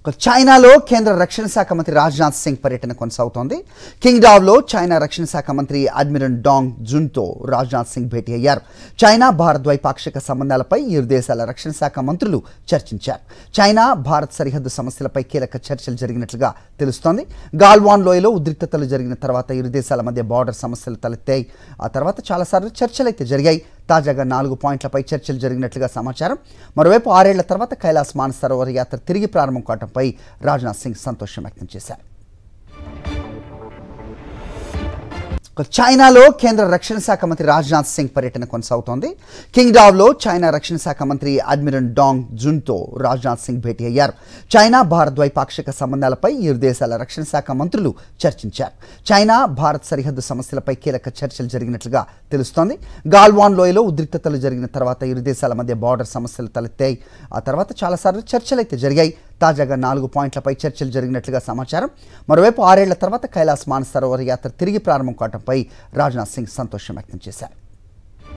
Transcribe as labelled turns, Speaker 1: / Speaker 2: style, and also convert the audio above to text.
Speaker 1: చైనాలో కేంద్ర రక్షణ శాఖ మంత్రి రాజ్నాథ్ సింగ్ పర్యటన కొనసాగుతోంది. కింగ్డావ్లో చైనా రక్షణ శాఖ మంత్రి అడ్మిరల్ డాంగ్ జున్తో రాజ్నాథ్ సింగ్ భేటీ అయ్యారు. చైనా భారత్ ద్వైపాక్షిక సంబంధాలపై ఇరు దేశాల రక్షణ శాఖ మంత్రులు చర్చించారు. చైనా భారత్ సరిహద్దు సమస్యలపై కీలక చర్చలు జరిగినట్లుగా తెలుస్తోంది. గాల్వాన్ లోయలో ఉద్రిక్తతలు జరిగిన తర్వాత ఇరు దేశాల మధ్య బార్డర్ సమస్యలు తలెత్తాయి. ఆ తర్వాత చాలాసార్లు చర్చలైతే జరిగాయి. తాజాగా 4 పాయింట్లపై చర్చలు జరిగినట్లుగా సమాచారం. మరోవైపు 6 ఏళ్ల తర్వాత కైలాస్ మానసరోవర్ యాత్ర తిరిగి ప్రారంభం కావడంపై రాజ్నాథ్ సింగ్ సంతోషం వ్యక్తం చేశారు. చైనాలో కేంద్ర రక్షణ శాఖ మంత్రి రాజ్నాథ్ సింగ్ పర్యటన కొనసాగుతోంది. కింగ్డావ్లో చైనా రక్షణ శాఖ మంత్రి అడ్మిరల్ డాంగ్ జున్తో రాజ్నాథ్ సింగ్ భేటీ అయ్యారు. చైనా భారత్ ద్వైపాక్షిక సంబంధాలపై ఇరు దేశాల రక్షణ శాఖ మంత్రులు చర్చించారు. చైనా భారత్ సరిహద్దు సమస్యలపై కీలక చర్చలు జరిగినట్లుగా తెలుస్తోంది. గాల్వాన్ లోయలో ఉద్రిక్తతలు జరిగిన తర్వాత ఇరు దేశాల మధ్య బార్డర్ సమస్యలు తలెత్తాయి. ఆ తర్వాత చాలాసార్లు చర్చలైతే జరిగాయి. తాజాగా 4 పాయింట్లపై చర్చలు జరిగినట్లుగా సమాచారం. మరోవైపు 6 ఏళ్ల తర్వాత కైలాస్ మానసరోవర్ యాత్ర తిరిగి ప్రారంభం కావడంపై రాజ్నాథ్ సింగ్ సంతోషం వ్యక్తం చేశారు.